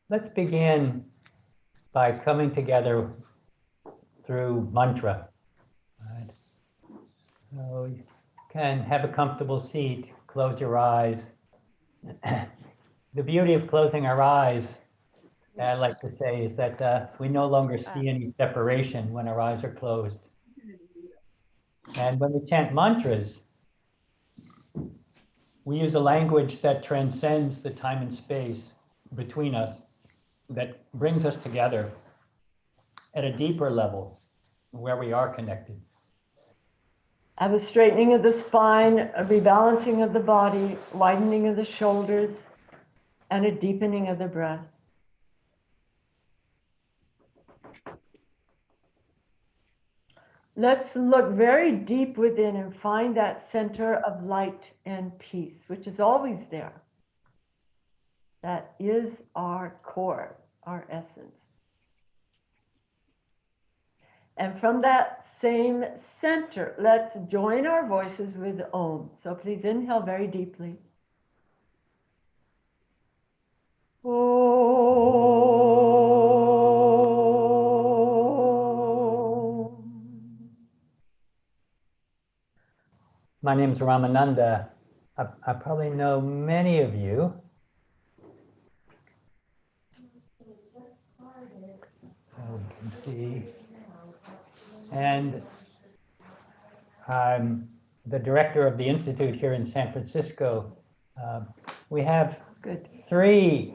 Let's begin by coming together through mantra. Right? So you can have a comfortable seat, close your eyes. The beauty of closing our eyes, I like to say, is that we no longer see any separation when our eyes are closed. And when we chant mantras, we use a language that transcends the time and space between us, that brings us together at a deeper level where we are connected. Have a straightening of the spine, a rebalancing of the body, widening of the shoulders, and a deepening of the breath. Let's look very deep within and find that center of light and peace, which is always there. That is our core, our essence. And from that same center, let's join our voices with Om. So please inhale very deeply. My name is Ramananda. I probably know many of you. So we can see. And I'm the director of the Institute here in San Francisco. We have three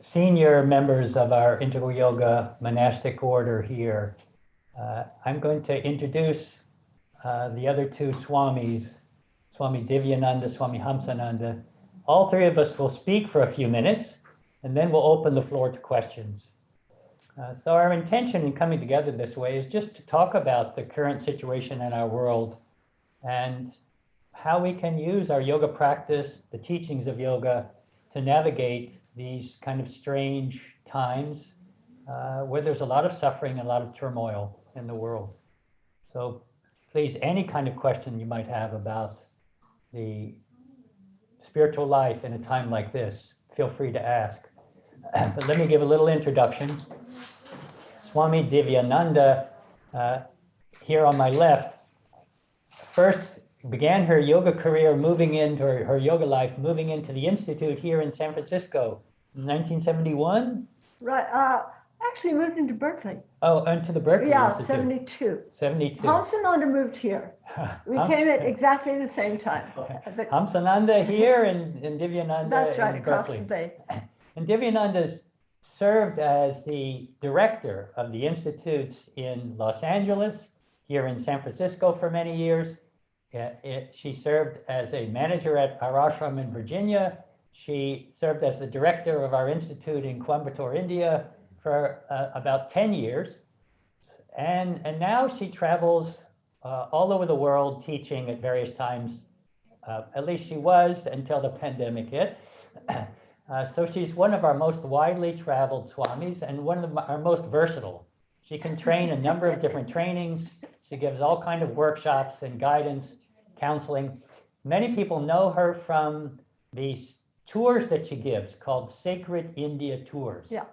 senior members of our Integral Yoga monastic order here. I'm going to introduce the other two swamis, Swami Divyananda, Swami Hamsananda. All three of us will speak for a few minutes, and then we'll open the floor to questions. So our intention in coming together this way is just to talk about the current situation in our world and how we can use our yoga practice, the teachings of yoga, to navigate these kind of strange times where there's a lot of suffering and a lot of turmoil in the world. So please, any kind of question you might have about the spiritual life in a time like this, feel free to ask. But let me give a little introduction. Swami Divyananda, here on my left, first began her yoga career moving into her yoga life, moving into the Institute here in San Francisco in 1971. Right. Actually moved into Berkeley. Oh, into the Berkeley Institute. 72. 72. Hamsananda moved here. We came at exactly the same time. Hamsananda here and Divyananda That's right, in across Berkeley. the bay. And Divyananda served as the director of the institutes in Los Angeles, here in San Francisco for many years. She served as a manager at our ashram in Virginia. She served as the director of our institute in Coimbatore, India for about 10 years. And now she travels all over the world teaching at various times. At least she was until the pandemic hit. So she's one of our most widely traveled swamis and one of our most versatile. She can train a number of different trainings. She gives all kinds of workshops and guidance, counseling. Many people know her from these tours that she gives called Sacred India Tours. Yeah.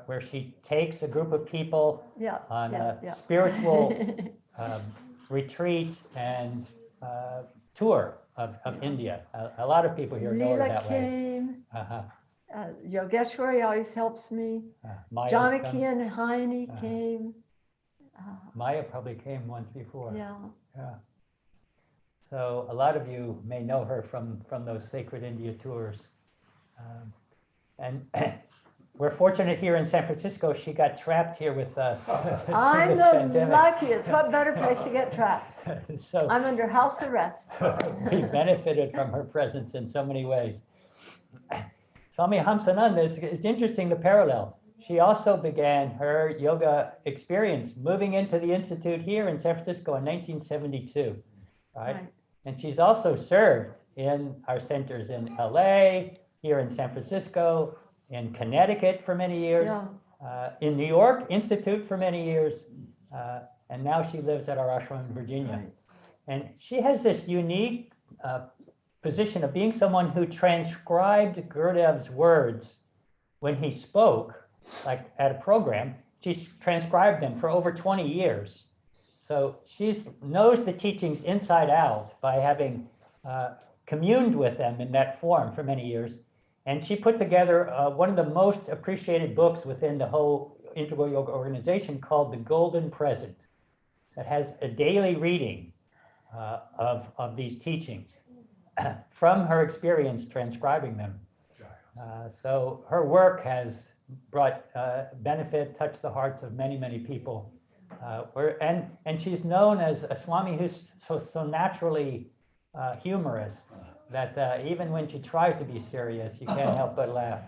Where she takes a group of people on a spiritual retreat and tour of India. A lot of people here know her that came. way. Yogeshwari always helps me. Janaki and Haini came. Maya probably came once before. Yeah. So a lot of you may know her from those Sacred India tours. And we're fortunate here in San Francisco, she got trapped here with us. I'm the luckiest. What better place to get trapped? So I'm under house arrest. We benefited from her presence in so many ways. Swami Hamsananda, it's interesting the parallel. She also began her yoga experience moving into the Institute here in San Francisco in 1972, right? And she's also served in our centers in LA, here in San Francisco, in Connecticut for many years, in New York Institute for many years, and now she lives at our ashram in Virginia. And she has this unique position of being someone who transcribed Gurudev's words when he spoke like at a program. She's transcribed them for over 20 years. So she knows the teachings inside out by having communed with them in that form for many years. And she put together one of the most appreciated books within the whole Integral Yoga organization called The Golden Present, that has a daily reading of these teachings from her experience transcribing them. So her work has brought benefit, touched the hearts of many, many people. And she's known as a Swami who's so naturally humorous that even when she tries to be serious, you can't help but laugh.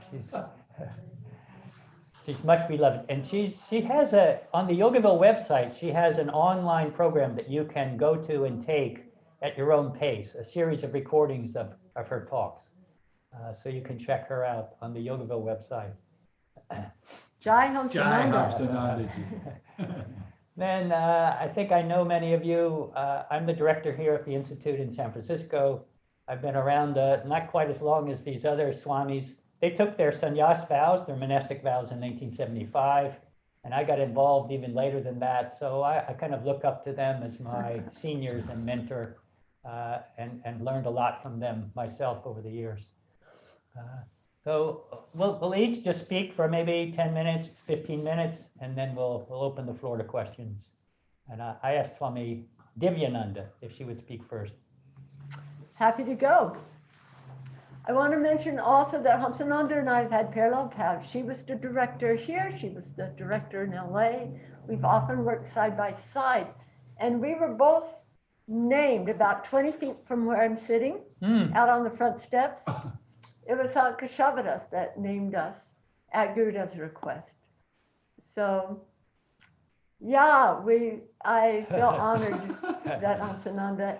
She's much beloved. And she has on the Yogaville website, she has an online program that you can go to and take at your own pace, a series of recordings of her talks. So you can check her out on the Yogaville website. Jai Hamsananda. Then I think I know many of you. I'm the director here at the Institute in San Francisco. I've been around not quite as long as these other Swamis. They took their sannyas vows, their monastic vows in 1975, and I got involved even later than that. So I kind of look up to them as my seniors and mentor, and learned a lot from them myself over the years. So we'll each just speak for maybe 10 minutes, 15 minutes, and then we'll open the floor to questions. And I asked Swami Divyananda if she would speak first. Happy to go. I want to mention also that Hamsananda and I have had parallel paths. She was the director here, she was the director in LA. We've often worked side by side, and we were both named about 20 feet from where I'm sitting, out on the front steps. It was Kashavadath that named us at Gurudev's request. So, yeah, I feel honored that Hamsananda,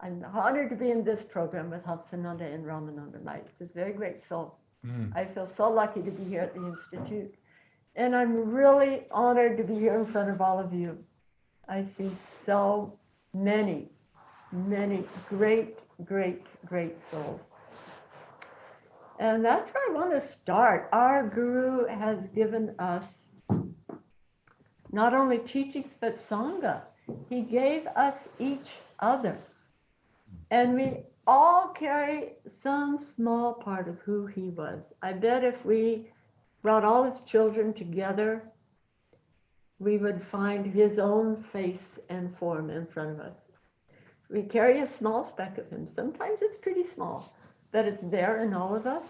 I'm honored to be in this program with Hamsananda and Ramananda Knight. He's a very great soul. I feel so lucky to be here at the Institute. And I'm really honored to be here in front of all of you. I see so many, many great, great, great souls. And that's where I want to start. Our Guru has given us not only teachings, but Sangha. He gave us each other. And we all carry some small part of who he was. I bet if we brought all his children together, we would find his own face and form in front of us. We carry a small speck of him. Sometimes it's pretty small, but it's there in all of us.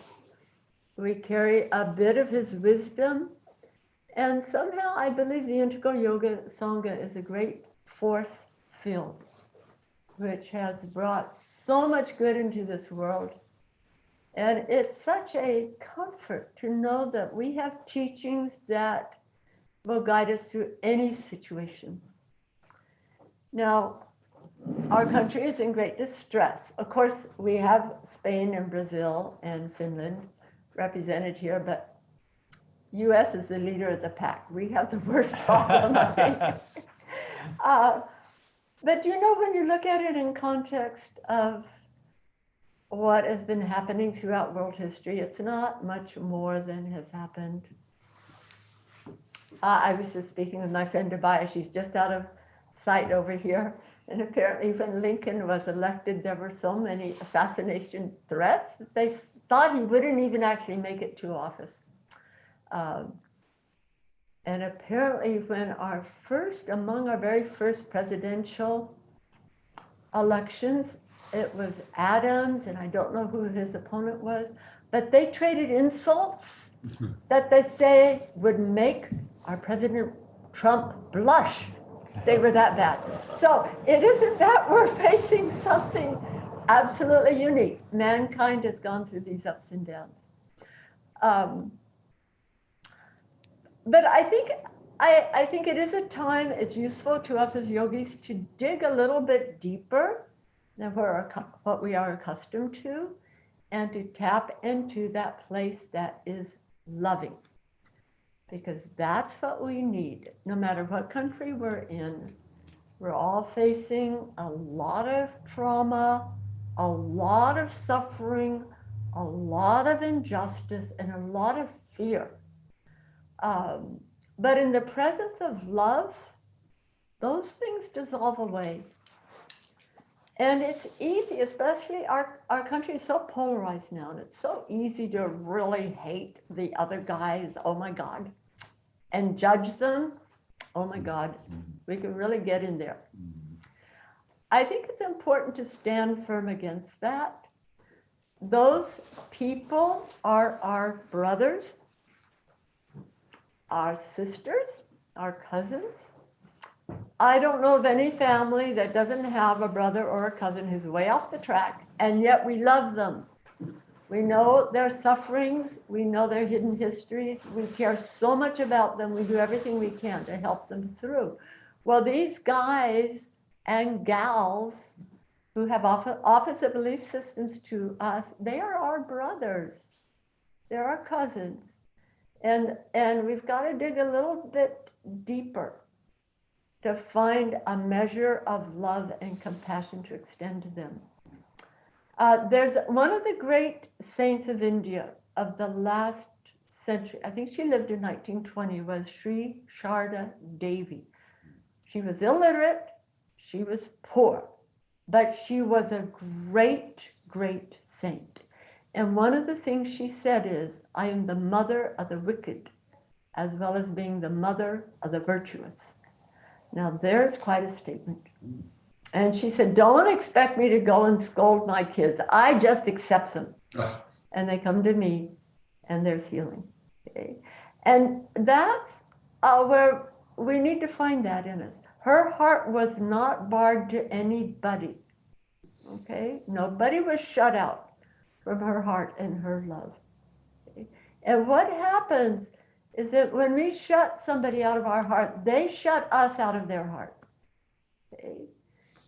We carry a bit of his wisdom. And somehow I believe the Integral Yoga Sangha is a great force field, which has brought so much good into this world. And it's such a comfort to know that we have teachings that will guide us through any situation. Now, our country is in great distress. Of course, we have Spain and Brazil and Finland represented here, but US is the leader of the pack. We have the worst problem, I think. But you know, when you look at it in context of what has been happening throughout world history, it's not much more than has happened. I was just speaking with my friend Tobias. She's just out of sight over here. And apparently when Lincoln was elected, there were so many assassination threats that they thought he wouldn't even actually make it to office. And apparently when among our very first presidential elections, it was Adams, and I don't know who his opponent was, but they traded insults that they say would make our President Trump blush. They were that bad. So it isn't that we're facing something absolutely unique. Mankind has gone through these ups and downs. But I think it is a time, it's useful to us as yogis to dig a little bit deeper than what we are accustomed to, and to tap into that place that is loving. Because that's what we need. No matter what country we're in, we're all facing a lot of trauma, a lot of suffering, a lot of injustice, and a lot of fear. But in the presence of love, those things dissolve away. And it's easy, especially our country is so polarized now, and it's so easy to really hate the other guys, oh my God, and judge them, oh my God, we can really get in there. I think it's important to stand firm against that. Those people are our brothers, our sisters, our cousins. I don't know of any family that doesn't have a brother or a cousin who's way off the track, and yet we love them. We know their sufferings, we know their hidden histories, we care so much about them, we do everything we can to help them through. Well, these guys and gals who have opposite belief systems to us, they are our brothers, they're our cousins. And we've got to dig a little bit deeper to find a measure of love and compassion to extend to them. There's one of the great saints of India of the last century, I think she lived in 1920, was Sri Sharda Devi. She was illiterate, she was poor, but she was a great, great saint. And one of the things she said is, I am the mother of the wicked, as well as being the mother of the virtuous. Now there's quite a statement. And she said, don't expect me to go and scold my kids. I just accept them. And they come to me and there's healing. Okay? And that's where we need to find that in us. Her heart was not barred to anybody. Okay? Nobody was shut out from her heart and her love. Okay? And what happens is that when we shut somebody out of our heart, they shut us out of their heart. Okay?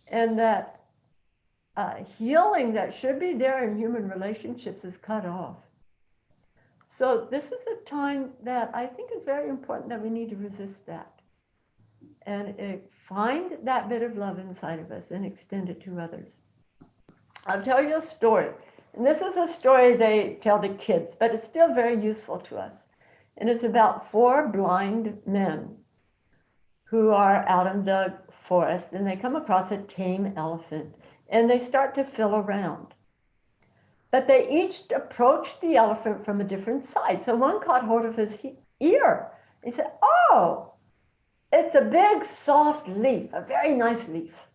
And that healing that should be there in human relationships is cut off. So this is a time that I think is very important that we need to resist that. And find that bit of love inside of us and extend it to others. I'll tell you a story. And this is a story they tell to kids, but it's still very useful to us. And it's about 4 blind men who are out in the forest, and they come across a tame elephant, and they start to fill around. But they each approached the elephant from a different side. So one caught hold of his ear. He said, oh, it's a big soft leaf, a very nice leaf.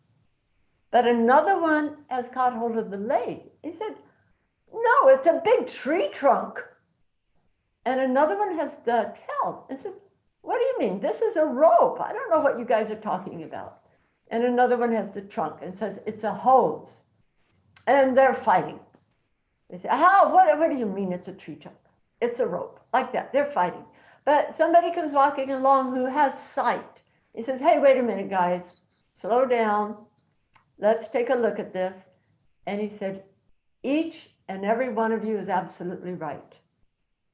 But another one has caught hold of the leg. He said, no, it's a big tree trunk. And another one has the tail and says, what do you mean? This is a rope. I don't know what you guys are talking about. And another one has the trunk and says, it's a hose. And they're fighting. They say, how? What do you mean it's a tree trunk? It's a rope. Like that. They're fighting. But somebody comes walking along who has sight. He says, hey, wait a minute, guys. Slow down. Let's take a look at this. And he said, each and every one of you is absolutely right.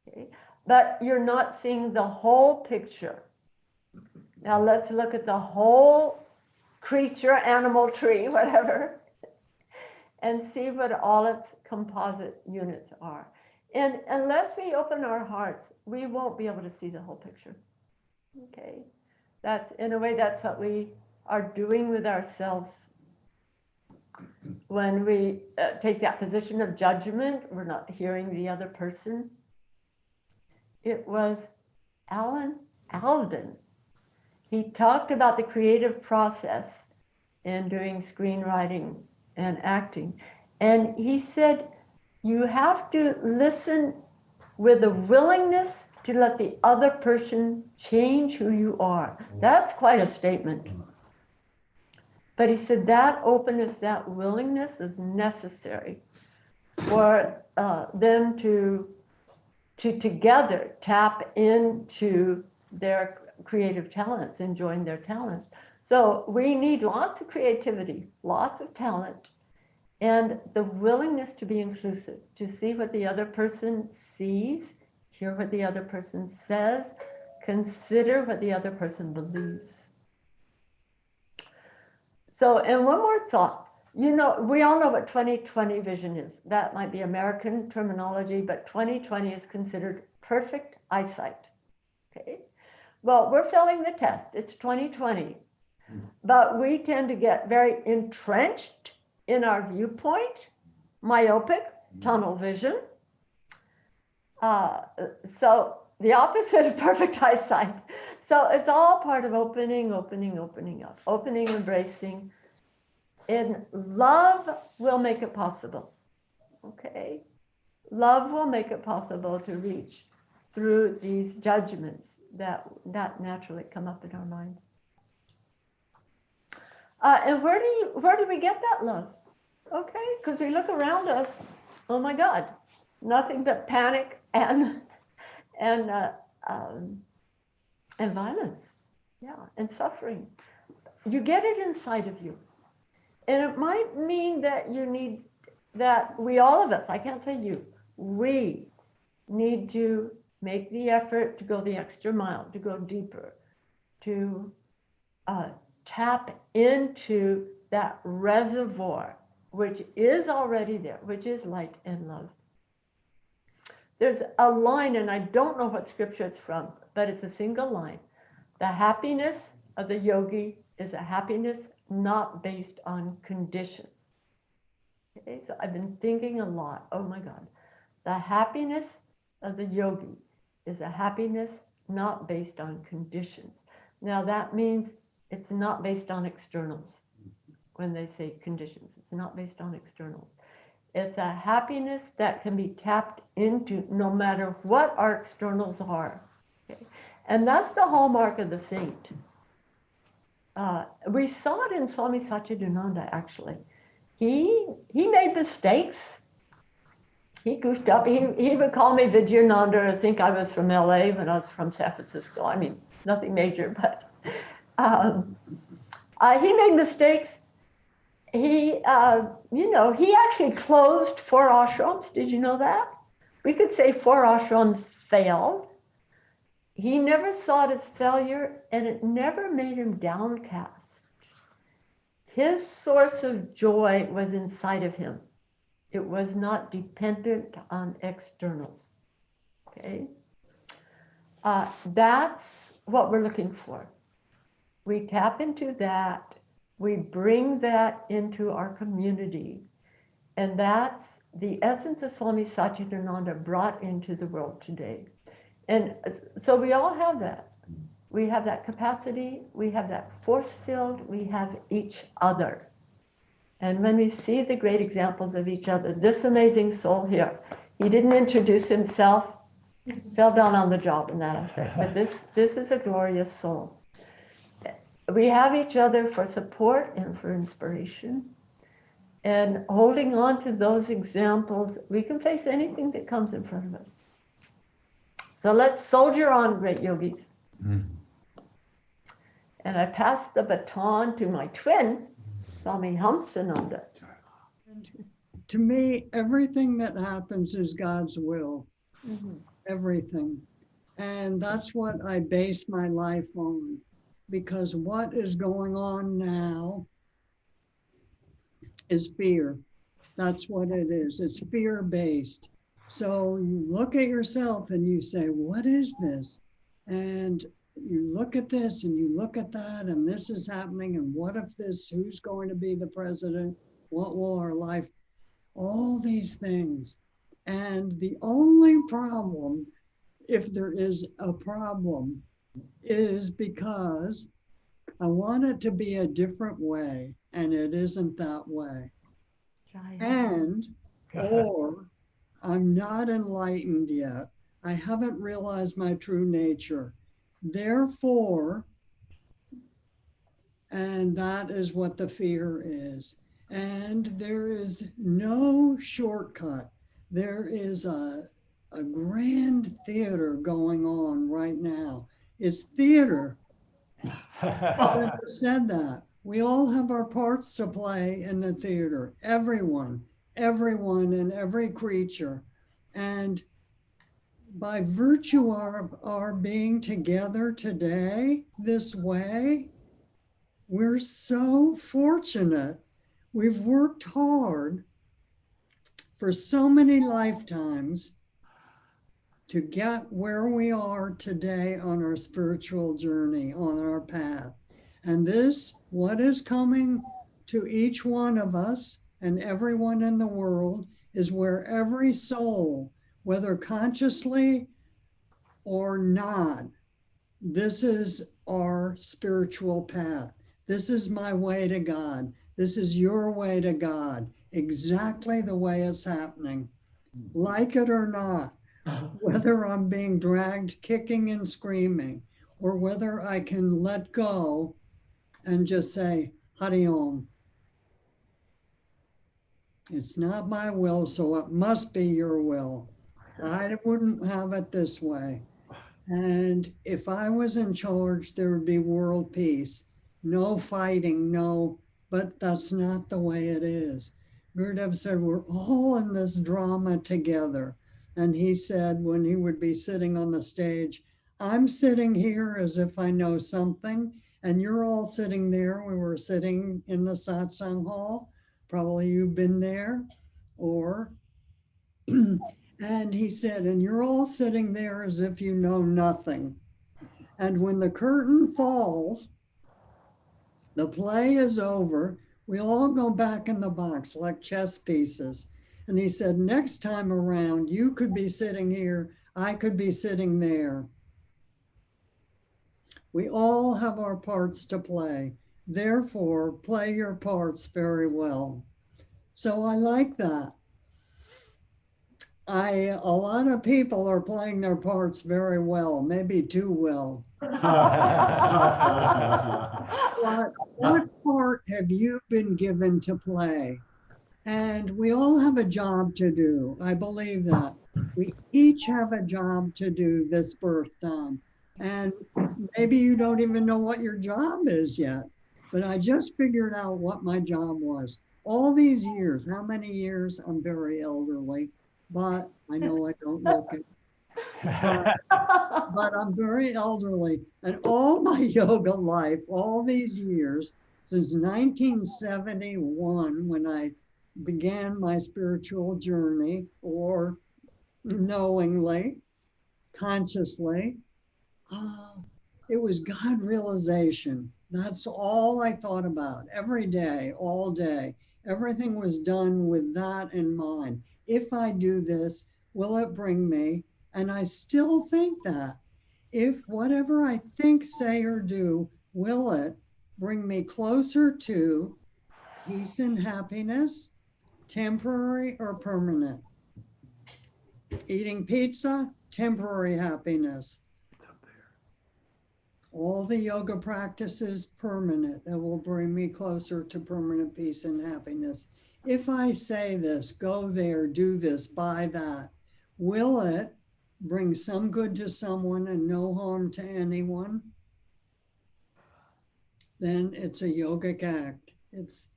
Okay? But you're not seeing the whole picture. Now let's look at the whole creature, animal, tree, whatever, and see what all its composite units are. And unless we open our hearts, we won't be able to see the whole picture. Okay? That's, in a way, that's what we are doing with ourselves. When we take that position of judgment, we're not hearing the other person. It was Alan Alden. He talked about the creative process in doing screenwriting and acting. And he said, you have to listen with a willingness to let the other person change who you are. That's quite a statement. But he said that openness, that willingness is necessary for them to together tap into their creative talents and join their talents. So we need lots of creativity, lots of talent, and the willingness to be inclusive, to see what the other person sees, hear what the other person says, consider what the other person believes. So, and one more thought. You know, we all know what 20/20 vision is. That might be American terminology, but 20/20 is considered perfect eyesight. Okay. Well, we're failing the test. It's 2020, but we tend to get very entrenched in our viewpoint, myopic, tunnel vision. So the opposite of perfect eyesight. So it's all part of opening up, opening, embracing. And love will make it possible. Okay? Love will make it possible to reach through these judgments that naturally come up in our minds. And where do we get that love? Okay, because we look around us, oh my God, nothing but panic and violence, yeah, and suffering. You get it inside of you, and it might mean that you need that all of us, I can't say you, we need to make the effort to go the extra mile, to go deeper, to tap into that reservoir, which is already there, which is light and love. There's a line, and I don't know what scripture it's from, but it's a single line. The happiness of the yogi is a happiness not based on conditions. Okay, so I've been thinking a lot, oh my God. The happiness of the yogi is a happiness not based on conditions. Now that means it's not based on externals. When they say conditions, it's not based on externals. It's a happiness that can be tapped into no matter what our externals are. Okay? And that's the hallmark of the saint. We saw it in Swami Satsang, actually. He made mistakes. He goofed up. He would call me Vidyananda. I think I was from LA when I was from San Francisco. I mean, nothing major, but he made mistakes. He actually closed 4 ashrams. Did you know that? We could say 4 ashrams failed. He never saw it as failure, and it never made him downcast. His source of joy was inside of him. It was not dependent on externals. Okay? That's what we're looking for. We tap into that. We bring that into our community. And that's the essence of Swami Satsang brought into the world today. And so we all have that. We have that capacity. We have that force field. We have each other. And when we see the great examples of each other, this amazing soul here, he didn't introduce himself, fell down on the job in that aspect, but this is a glorious soul. We have each other for support and for inspiration. And holding on to those examples, we can face anything that comes in front of us. So let's soldier on, great yogis. Mm. And I pass the baton to my twin, Swami Hamsananda. And to me, everything that happens is God's will. Mm-hmm. Everything. And that's what I base my life on. Because what is going on now is fear. That's what it is. It's fear-based. So you look at yourself and you say, what is this? And you look at this and you look at that, and this is happening, and what if this, who's going to be the president? What will our life, all these things. And the only problem, if there is a problem, is because I want it to be a different way, and it isn't that way. And, or I'm not enlightened yet. I haven't realized my true nature. Therefore, and that is what the fear is. And there is no shortcut. There is a grand theater going on right now. It's theater. I've never said that. We all have our parts to play in the theater. Everyone and every creature. And by virtue of our being together today this way, we're so fortunate. We've worked hard for so many lifetimes to get where we are today on our spiritual journey, on our path. And this, what is coming to each one of us and everyone in the world, is where every soul, whether consciously or not, this is our spiritual path. This is my way to God. This is your way to God. Exactly the way it's happening. Like it or not, whether I'm being dragged kicking and screaming, or whether I can let go and just say, Hari Om. It's not my will, so it must be your will. I wouldn't have it this way. And if I was in charge, there would be world peace. No fighting, no, but that's not the way it is. Gurudev said, we're all in this drama together. And he said, when he would be sitting on the stage, I'm sitting here as if I know something, and you're all sitting there. We were sitting in the satsang hall. Probably you've been there, or and he said, and you're all sitting there as if you know nothing. And when the curtain falls, the play is over, we all go back in the box like chess pieces. And he said, next time around, you could be sitting here, I could be sitting there. We all have our parts to play. Therefore, play your parts very well. So I like that. A lot of people are playing their parts very well, maybe too well. What part have you been given to play? And we all have a job to do. I believe that. We each have a job to do this birth time. And maybe you don't even know what your job is yet. But I just figured out what my job was. All these years, how many years? I'm very elderly, but I know I don't look it. But I'm very elderly. And all my yoga life, all these years, since 1971, when I began my spiritual journey, or knowingly, consciously, it was God realization. That's all I thought about every day, all day. Everything was done with that in mind. If I do this, will it bring me? And I still think that. If whatever I think, say, or do, will it bring me closer to peace and happiness, temporary or permanent? Eating pizza, temporary happiness. All the yoga practices, permanent. It will bring me closer to permanent peace and happiness. If I say this, go there, do this, buy that, will it bring some good to someone and no harm to anyone? Then it's a yogic act. It's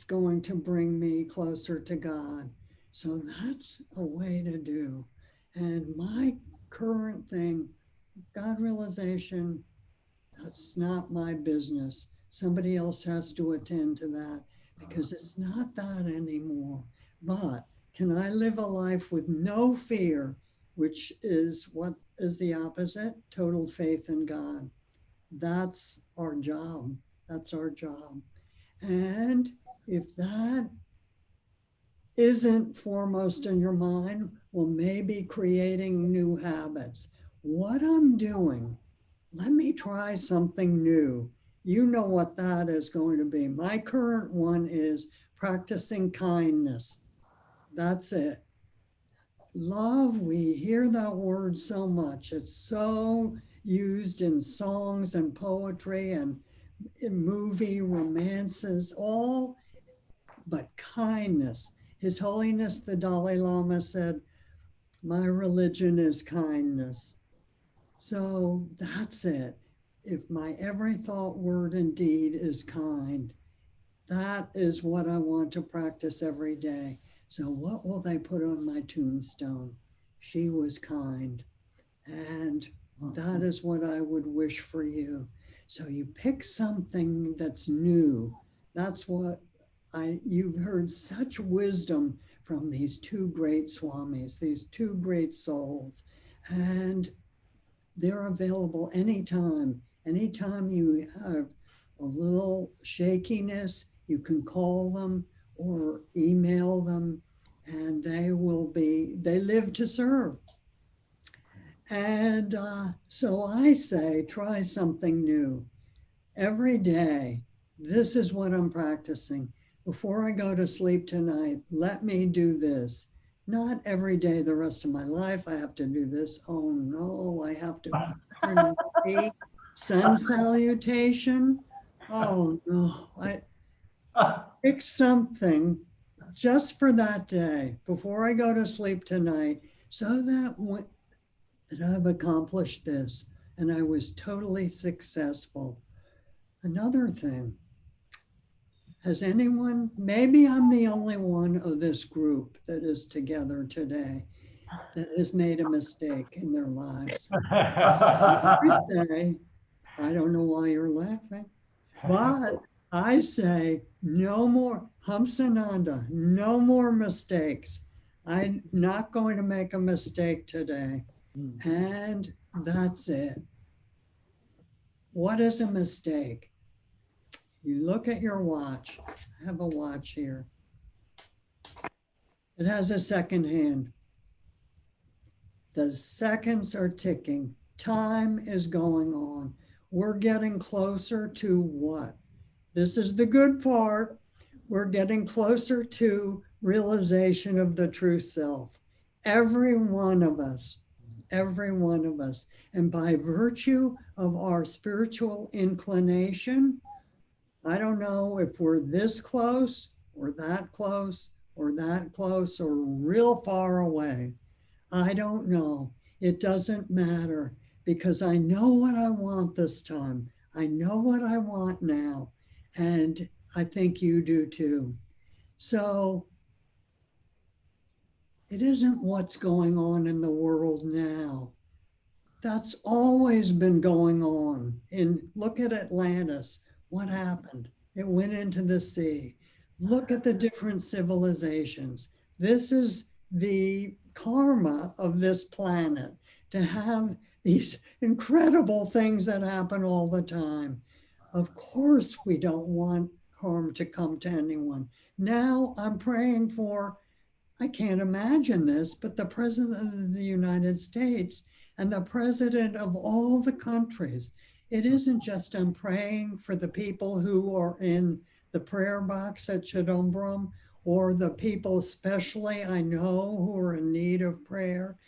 going to bring me closer to God. So that's a way to do. And my current thing, God realization, that's not my business. Somebody else has to attend to that because it's not that anymore. But can I live a life with no fear, which is what is the opposite? Total faith in God. That's our job. That's our job. And if that isn't foremost in your mind, well, maybe creating new habits. What I'm doing, let me try something new. You know what that is going to be. My current one is practicing kindness. That's it. Love, we hear that word so much. It's so used in songs and poetry and in movie romances, all but kindness. His Holiness the Dalai Lama said, my religion is kindness. So that's it. If my every thought, word, and deed is kind, that is what I want to practice every day. So what will they put on my tombstone? She was kind. And that is what I would wish for you. So you pick something that's new. That's what you've heard such wisdom from these two great swamis, these two great souls. and they're available anytime. Anytime you have a little shakiness, you can call them or email them, and they live to serve. And so I say, try something new every day. This is what I'm practicing. Before I go to sleep tonight, let me do this. Not every day the rest of my life. I have to do this. Oh no, I have to 108 sun salutation. Oh no, I pick something just for that day before I go to sleep tonight, so that I've accomplished this and I was totally successful. Another thing, has anyone, maybe I'm the only one of this group that is together today that has made a mistake in their lives. I say, I don't know why you're laughing, but I say no more, Hamsananda, no more mistakes. I'm not going to make a mistake today. And that's it. What is a mistake? You look at your watch. I have a watch here. It has a second hand. The seconds are ticking. Time is going on. We're getting closer to what? This is the good part. We're getting closer to realization of the true self. Every one of us, every one of us. And by virtue of our spiritual inclination, I don't know if we're this close or that close or that close or real far away. I don't know. It doesn't matter because I know what I want this time. I know what I want now. And I think you do too. So it isn't what's going on in the world now. That's always been going on. And look at Atlantis. What happened? It went into the sea. Look at the different civilizations. This is the karma of this planet, to have these incredible things that happen all the time. Of course, we don't want harm to come to anyone. Now I'm praying for, I can't imagine this, but the President of the United States and the President of all the countries. It isn't just I'm praying for the people who are in the prayer box at Chidambaram, or the people especially I know who are in need of prayer.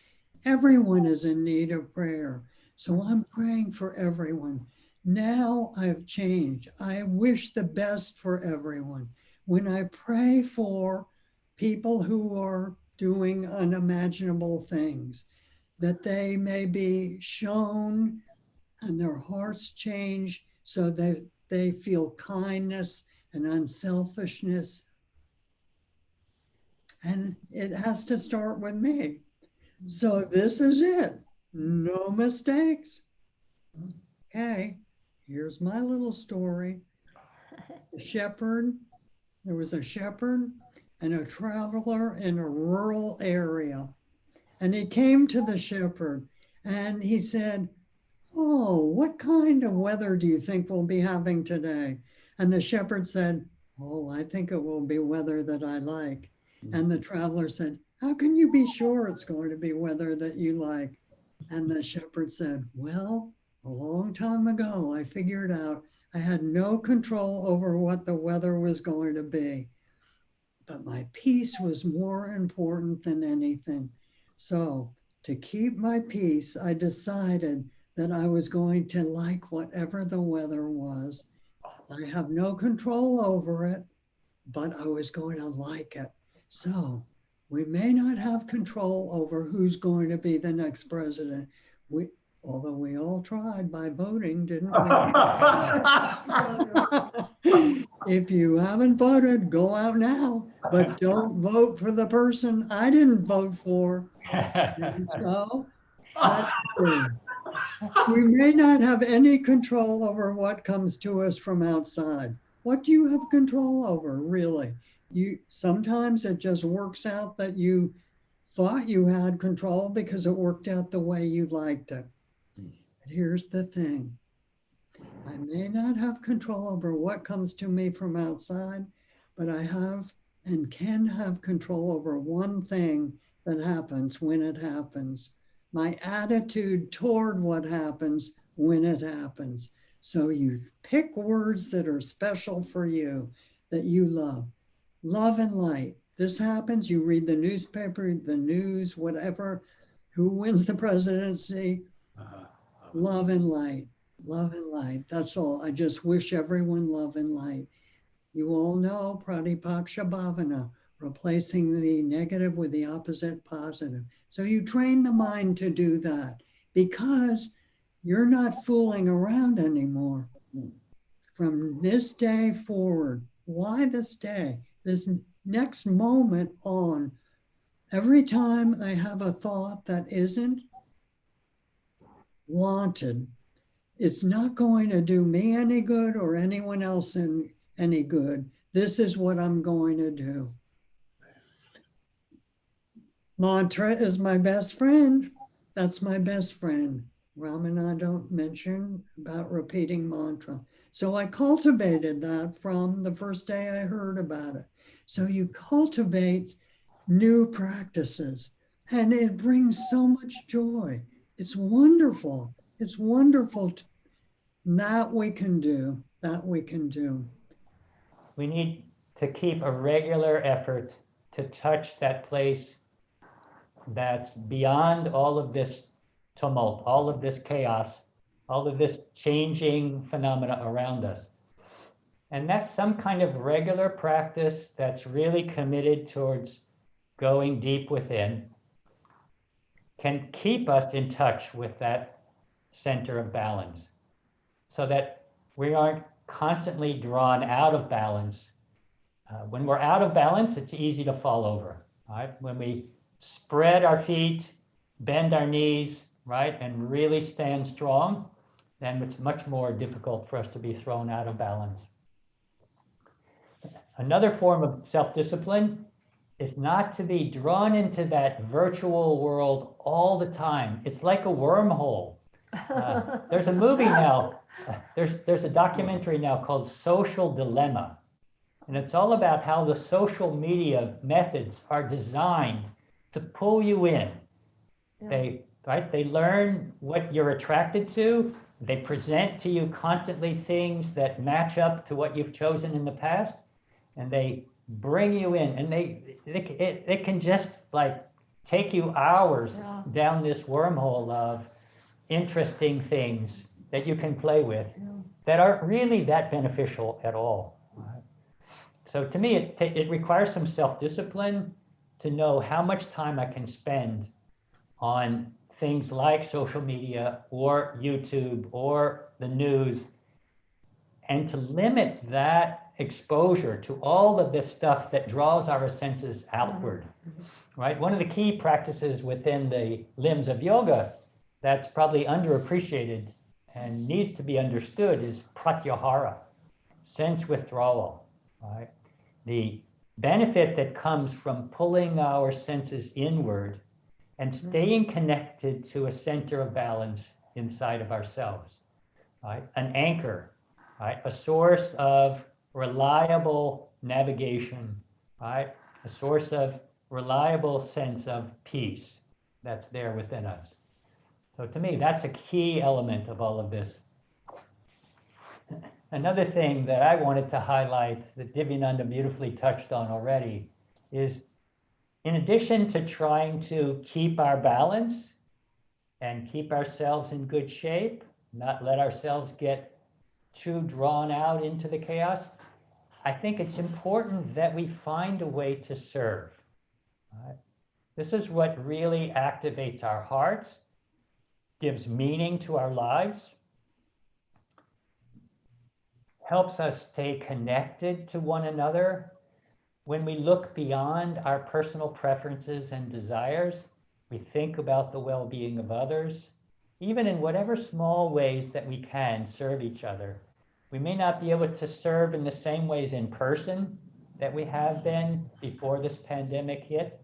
Everyone is in need of prayer. So I'm praying for everyone. Now I've changed. I wish the best for everyone. When I pray for people who are doing unimaginable things, that they may be shown and their hearts change so that they feel kindness and unselfishness. And it has to start with me. So this is it. No mistakes. Okay, here's my little story. The shepherd, there was a shepherd and a traveler in a rural area. And he came to the shepherd and he said, "Oh, what kind of weather do you think we'll be having today?" And the shepherd said, "Oh, I think it will be weather that I like." And the traveler said, "How can you be sure it's going to be weather that you like?" And the shepherd said, "Well, a long time ago, I figured out I had no control over what the weather was going to be. But my peace was more important than anything. So to keep my peace, I decided that I was going to like whatever the weather was. I have no control over it, but I was going to like it. So we may not have control over who's going to be the next president. Although we all tried by voting, didn't we? If you haven't voted, go out now, but don't vote for the person I didn't vote for. And so let's see. We may not have any control over what comes to us from outside. What do you have control over, really? Sometimes it just works out that you thought you had control because it worked out the way you liked it. But here's the thing. I may not have control over what comes to me from outside, but I have and can have control over one thing that happens when it happens. My attitude toward what happens when it happens. So you pick words that are special for you, that you love. Love and light. This happens, you read the newspaper, the news, whatever, who wins the presidency, love and light. Love and light. That's all. I just wish everyone love and light. You all know Pratipaksha Bhavana, replacing the negative with the opposite positive. So you train the mind to do that because you're not fooling around anymore. From this day forward, why this day? This next moment on, every time I have a thought that isn't wanted, it's not going to do me any good or anyone else any good. This is what I'm going to do. Mantra is my best friend. That's my best friend. Ramananda mentioned about repeating mantra. So I cultivated that from the first day I heard about it. So you cultivate new practices and it brings so much joy. It's wonderful. It's wonderful. That we can do. That we can do. We need to keep a regular effort to touch that place that's beyond all of this tumult, all of this chaos, all of this changing phenomena around us. And that's some kind of regular practice that's really committed towards going deep within, can keep us in touch with that center of balance so that we aren't constantly drawn out of balance. When we're out of balance, it's easy to fall over, right? When we spread our feet, bend our knees, right, and really stand strong, then it's much more difficult for us to be thrown out of balance. Another form of self-discipline is not to be drawn into that virtual world all the time. It's like a wormhole. There's a movie now, there's a documentary now called Social Dilemma. And it's all about how the social media methods are designed to pull you in. Yeah. They learn what you're attracted to. They present to you constantly things that match up to what you've chosen in the past. And they bring you in, and they can just like take you hours down this wormhole of interesting things that you can play with that aren't really that beneficial at all. Right? So to me, it requires some self-discipline to know how much time I can spend on things like social media or YouTube or the news, and to limit that exposure to all of this stuff that draws our senses outward, right? One of the key practices within the limbs of yoga that's probably underappreciated and needs to be understood is pratyahara, sense withdrawal, right? The benefit that comes from pulling our senses inward and staying connected to a center of balance inside of ourselves, right? An anchor, right? A source of reliable navigation, right? A source of reliable sense of peace that's there within us. So to me, that's a key element of all of this. Another thing that I wanted to highlight that Divyananda beautifully touched on already is, in addition to trying to keep our balance and keep ourselves in good shape, not let ourselves get too drawn out into the chaos, I think it's important that we find a way to serve. Right? This is what really activates our hearts, gives meaning to our lives, helps us stay connected to one another. When we look beyond our personal preferences and desires, we think about the well-being of others, even in whatever small ways that we can serve each other. We may not be able to serve in the same ways in person that we have been before this pandemic hit,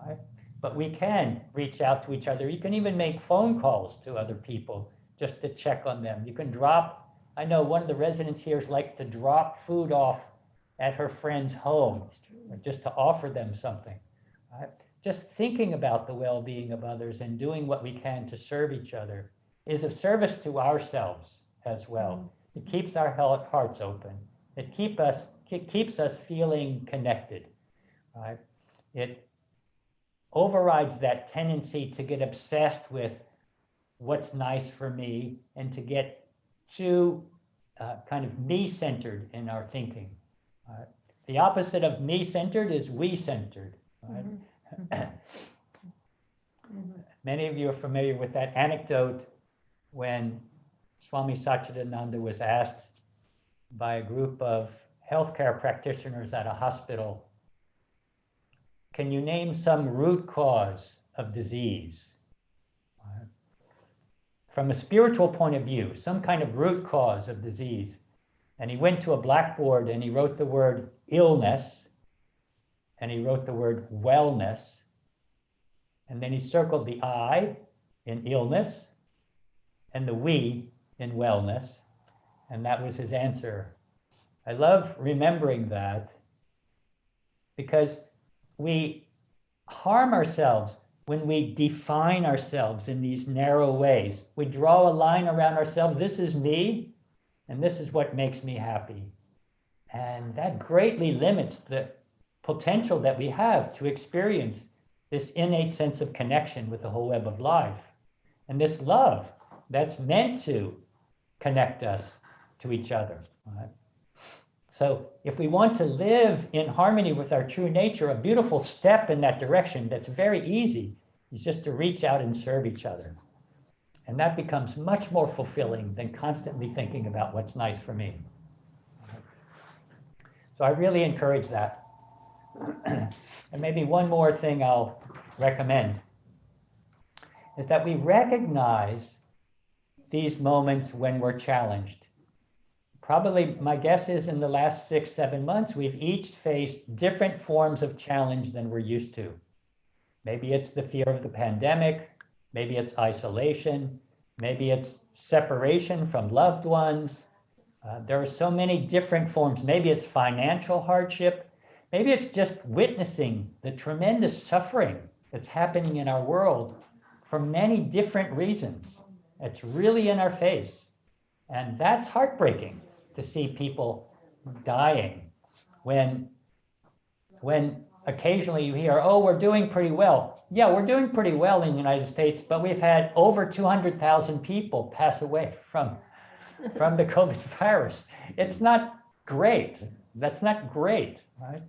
right? but we can reach out to each other. You can even make phone calls to other people just to check on them. You can drop, I know one of the residents here likes to drop food off at her friend's home, just to offer them something. Right? Just thinking about the well-being of others and doing what we can to serve each other is of service to ourselves as well. It keeps our hearts open. It keeps us feeling connected. Right? It overrides that tendency to get obsessed with what's nice for me and to get too kind of me-centered in our thinking. The opposite of me-centered is we-centered. Right? Many of you are familiar with that anecdote when Swami Satsang was asked by a group of healthcare practitioners at a hospital, can you name some root cause of disease? From a spiritual point of view, some kind of root cause of disease. And he went to a blackboard and he wrote the word illness, and he wrote the word wellness, and then he circled the I in illness and the we in wellness, and that was his answer. I love remembering that because we harm ourselves when we define ourselves in these narrow ways. We draw a line around ourselves. This is me, and this is what makes me happy. And that greatly limits the potential that we have to experience this innate sense of connection with the whole web of life. And this love that's meant to connect us to each other. Right? So if we want to live in harmony with our true nature, a beautiful step in that direction that's very easy is just to reach out and serve each other. And that becomes much more fulfilling than constantly thinking about what's nice for me. So I really encourage that. And maybe one more thing I'll recommend is that we recognize these moments when we're challenged. Probably my guess is in the last 6-7 months, we've each faced different forms of challenge than we're used to. Maybe it's the fear of the pandemic, maybe it's isolation, maybe it's separation from loved ones. There are so many different forms. Maybe it's financial hardship. Maybe it's just witnessing the tremendous suffering that's happening in our world for many different reasons. It's really in our face. And that's heartbreaking to see people dying when occasionally you hear, oh, we're doing pretty well. Yeah, we're doing pretty well in the United States, but we've had over 200,000 people pass away from the COVID virus. It's not great. That's not great, right?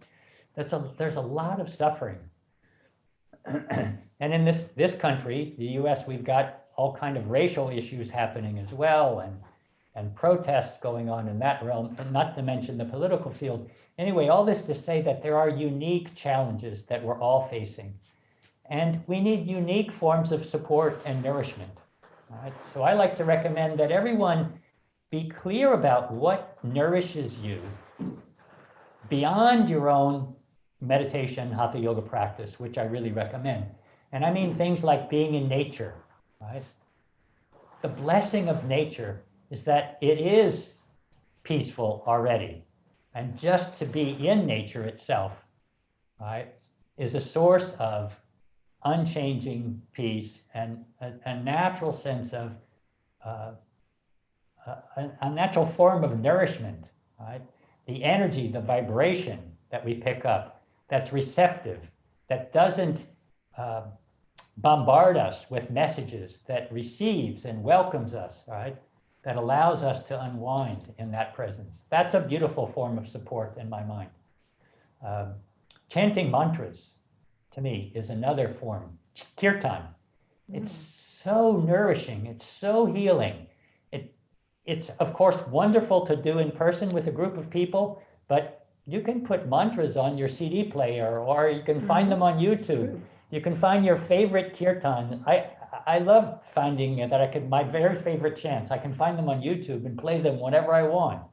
There's a lot of suffering. And in this country, the US, we've got all kind of racial issues happening as well, and protests going on in that realm, and not to mention the political field. Anyway, all this to say that there are unique challenges that we're all facing. And we need unique forms of support and nourishment. Right? So I like to recommend that everyone be clear about what nourishes you beyond your own meditation, hatha yoga practice, which I really recommend. And I mean things like being in nature. Right? The blessing of nature is that it is peaceful already. And just to be in nature itself, right, is a source of unchanging peace and a natural sense of, a natural form of nourishment, right? The energy, the vibration that we pick up, that's receptive, that doesn't bombard us with messages, that receives and welcomes us, right? That allows us to unwind in that presence. That's a beautiful form of support in my mind. Chanting mantras, to me, is another form. Kirtan, it's so nourishing, it's so healing. It's of course wonderful to do in person with a group of people, but you can put mantras on your CD player, or you can find them on YouTube. You can find your favorite kirtan. I love finding that my very favorite chants, I can find them on YouTube and play them whenever I want.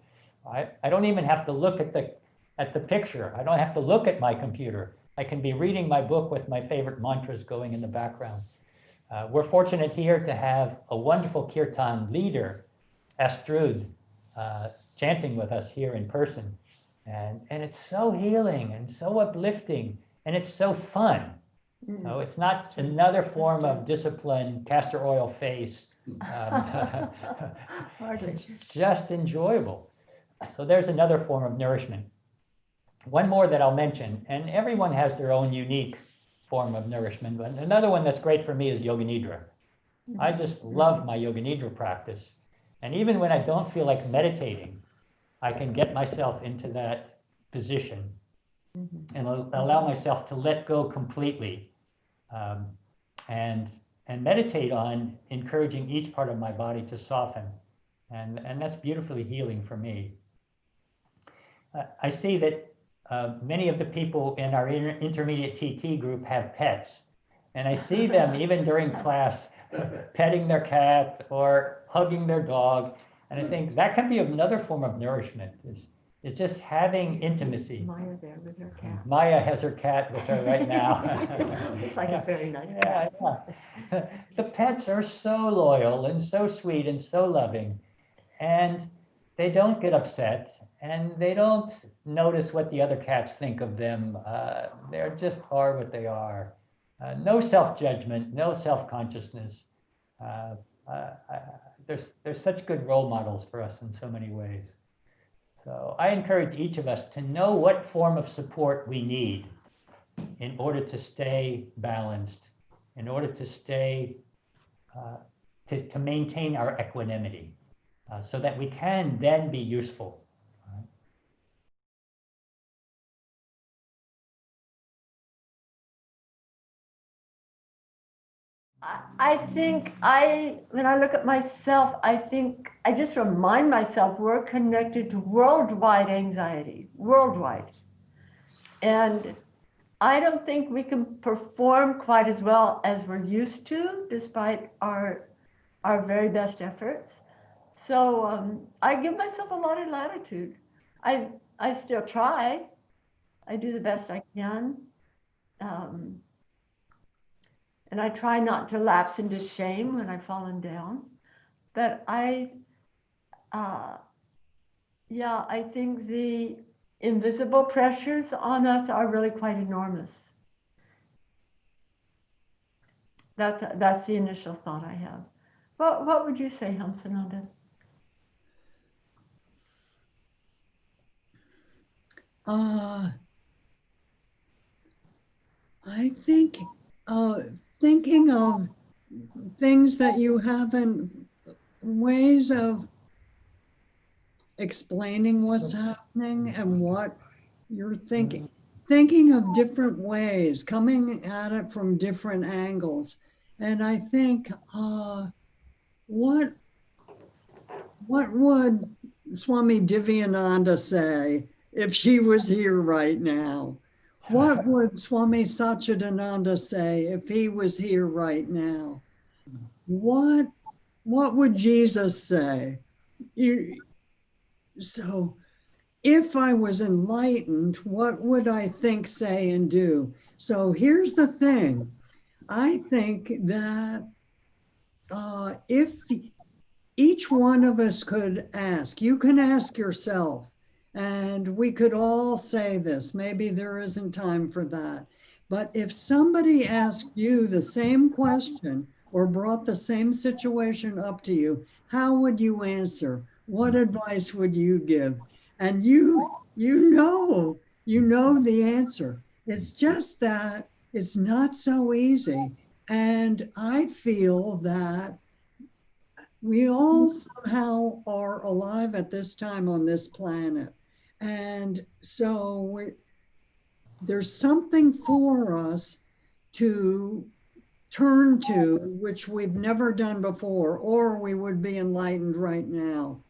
I don't even have to look at the picture. I don't have to look at my computer. I can be reading my book with my favorite mantras going in the background. We're fortunate here to have a wonderful kirtan leader, Astrud, chanting with us here in person. And it's so healing and so uplifting, and it's so fun. So it's not another form of discipline, castor oil face. It's just enjoyable. So there's another form of nourishment. One more that I'll mention, and everyone has their own unique form of nourishment, but another one that's great for me is Yoga Nidra. I just love my Yoga Nidra practice. And even when I don't feel like meditating, I can get myself into that position and allow myself to let go completely, and meditate on encouraging each part of my body to soften. And that's beautifully healing for me. I see that many of the people in our intermediate TT group have pets. And I see them even during class petting their cat or hugging their dog. And I think that can be another form of nourishment. It's just having intimacy. Maya there with her cat. Maya has her cat with her right now. It's like a very nice cat. Yeah. The pets are so loyal and so sweet and so loving. And they don't get upset. And they don't notice what the other cats think of them. They're just are what they are. No self-judgment, no self-consciousness. There's such good role models for us in so many ways. So I encourage each of us to know what form of support we need in order to stay balanced, in order to stay, to maintain our equanimity, so that we can then be useful. I think when I look at myself, I think I just remind myself we're connected to worldwide anxiety, worldwide. And I don't think we can perform quite as well as we're used to, despite our very best efforts. So I give myself a lot of latitude. I still try. I do the best I can. And I try not to lapse into shame when I've fallen down. But I think the invisible pressures on us are really quite enormous. That's the initial thought I have. What would you say, Hamsananda? I think thinking of things that you haven't, ways of explaining what's happening and what you're thinking of different ways, coming at it from different angles. And I think, what would Swami Divyananda say if she was here right now? What would Swami Satchidananda say if he was here right now? What would Jesus say? So if I was enlightened, what would I think, say, and do? So here's the thing. I think that if each one of us could ask, you can ask yourself, and we could all say this, maybe there isn't time for that. But if somebody asked you the same question or brought the same situation up to you, how would you answer? What advice would you give? And you know the answer. It's just that it's not so easy. And I feel that we all somehow are alive at this time on this planet. And so there's something for us to turn to, which we've never done before, or we would be enlightened right now.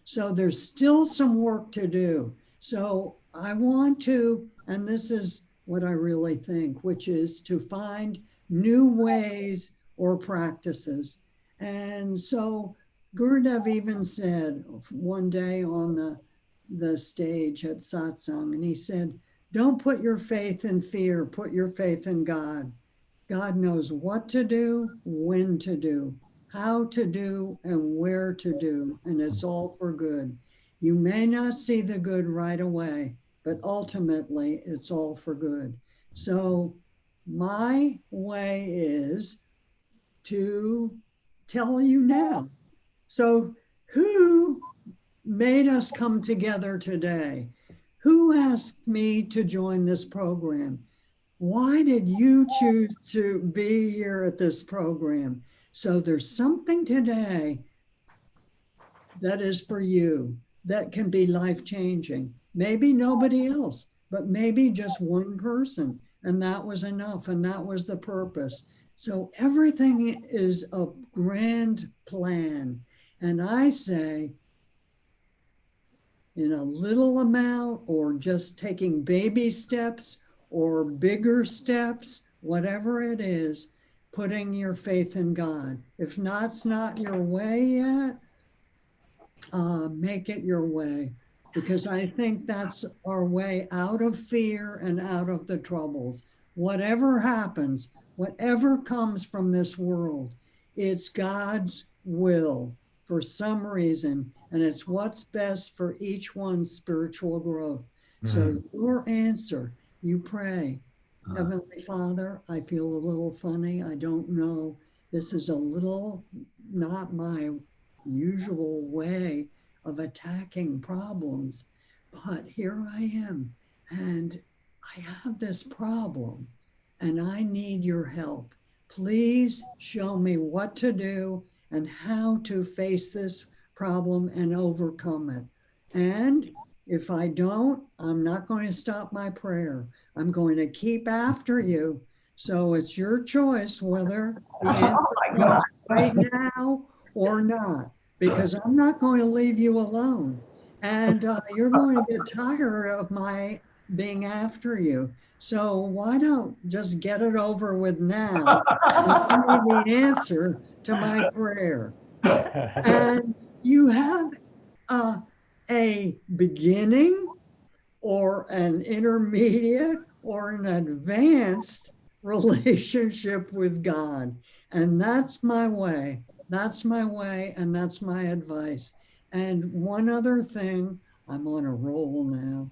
So there's still some work to do. So I want to, and this is what I really think, which is to find new ways or practices. And so Gurudev even said one day on the stage at Satsang, and he said, Don't put your faith in fear, put your faith in God. God knows what to do, when to do, how to do, and where to do, and it's all for good. You may not see the good right away, but ultimately it's all for good. So my way is to tell you now. So who made us come together today? Who asked me to join this program? Why did you choose to be here at this program? So there's something today that is for you that can be life-changing. Maybe nobody else, but maybe just one person. And that was enough. And that was the purpose. So everything is a grand plan. And I say, in a little amount, or just taking baby steps or bigger steps, whatever it is, putting your faith in God. If that's not your way yet, make it your way, because I think that's our way out of fear and out of the troubles. Whatever happens, whatever comes from this world, it's God's will for some reason, and it's what's best for each one's spiritual growth. So your answer, you pray, Heavenly Father, I feel a little funny. I don't know. This is a little not my usual way of attacking problems, but here I am, and I have this problem, and I need your help. Please show me what to do and how to face this problem and overcome it. And if I don't, I'm not going to stop my prayer. I'm going to keep after you. So it's your choice whether the answer comes right now or not, because I'm not going to leave you alone. And you're going to get tired of my being after you. So why don't just get it over with now and give me the answer to my prayer. And you have a beginning or an intermediate or an advanced relationship with God. And that's my way. That's my way, and that's my advice. And one other thing, I'm on a roll now.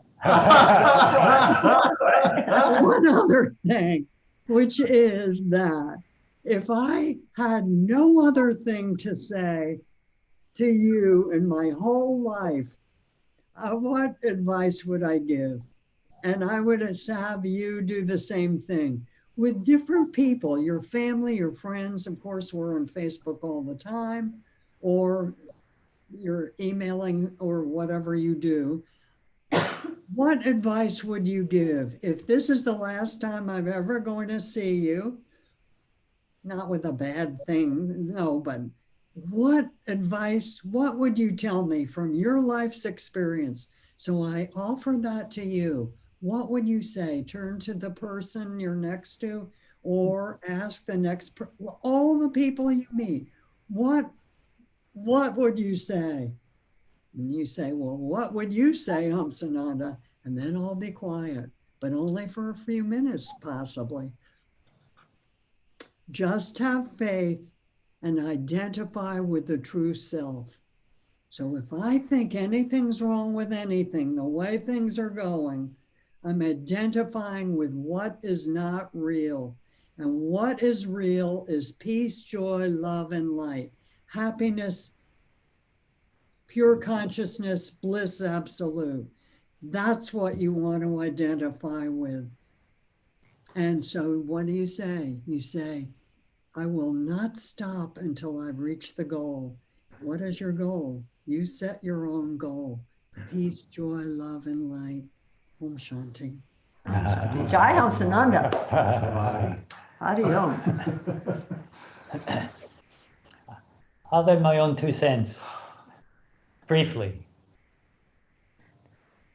One other thing, which is that if I had no other thing to say to you in my whole life, what advice would I give? And I would have you do the same thing with different people, your family, your friends. Of course, we're on Facebook all the time, or you're emailing or whatever you do. What advice would you give if this is the last time I'm ever going to see you? Not with a bad thing, no, but what advice, what would you tell me from your life's experience? So I offer that to you. What would you say? Turn to the person you're next to, or ask the next, all the people you meet, what would you say? And you say, well, what would you say, Hamsananda? And then I'll be quiet, but only for a few minutes, possibly. Just have faith and identify with the true self. So if I think anything's wrong with anything, the way things are going, I'm identifying with what is not real. And what is real is peace, joy, love, and light, happiness, pure consciousness, bliss absolute. That's what you want to identify with. And so what do? You say, I will not stop until I've reached the goal. What is your goal? You set your own goal. Peace, joy, love, and light. Om Shanti. Jai Hamsananda. Hari Om. I'll add my own 2 cents, briefly.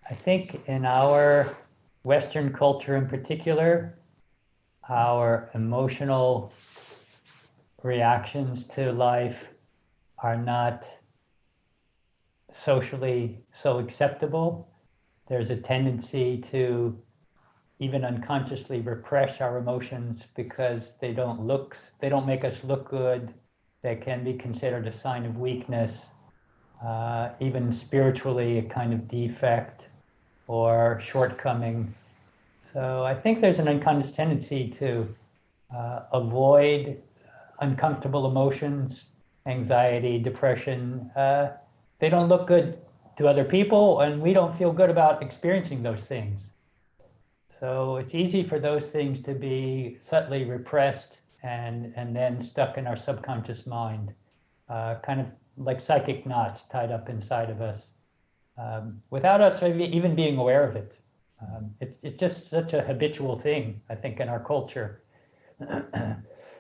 I think in our Western culture in particular, our emotional reactions to life are not socially so acceptable. There's a tendency to even unconsciously repress our emotions because they don't make us look good. They can be considered a sign of weakness, even spiritually a kind of defect or shortcoming. So I think there's an unconscious tendency to avoid uncomfortable emotions, anxiety, depression. They don't look good to other people, and we don't feel good about experiencing those things. So it's easy for those things to be subtly repressed and then stuck in our subconscious mind, kind of like psychic knots tied up inside of us, without us even being aware of it. It's just such a habitual thing, I think, in our culture.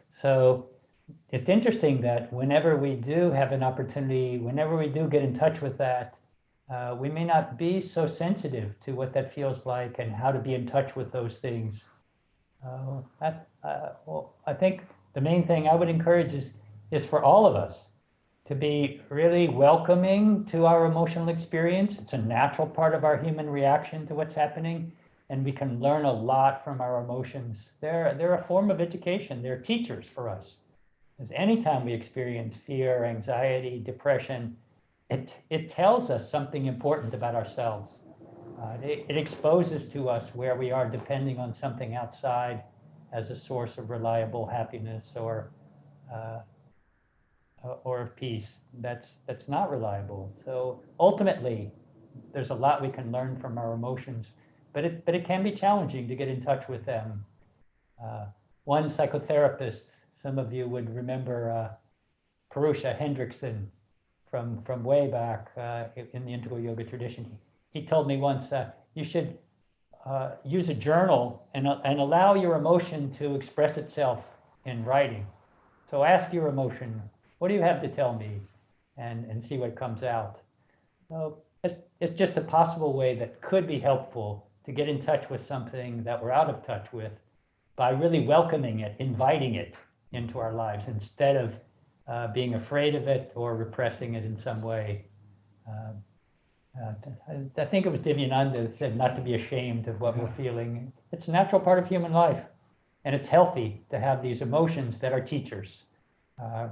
So it's interesting that whenever we do have an opportunity, whenever we do get in touch with that, we may not be so sensitive to what that feels like and how to be in touch with those things. Well, I think the main thing I would encourage is for all of us to be really welcoming to our emotional experience. It's a natural part of our human reaction to what's happening, and we can learn a lot from our emotions. They're a form of education. They're teachers for us. Because anytime we experience fear, anxiety, depression, it tells us something important about ourselves. It exposes to us where we are depending on something outside as a source of reliable happiness or of peace that's not reliable. So ultimately, there's a lot we can learn from our emotions, but it can be challenging to get in touch with them. One psychotherapist, some of you would remember Purusha Hendrickson from way back in the integral yoga tradition. He told me once, you should use a journal and allow your emotion to express itself in writing. So ask your emotion, what do you have to tell me? And see what comes out. So it's just a possible way that could be helpful to get in touch with something that we're out of touch with by really welcoming it, inviting it into our lives instead of being afraid of it or repressing it in some way. I think it was Divyananda that said not to be ashamed of what we're feeling. It's a natural part of human life, and it's healthy to have these emotions that are teachers,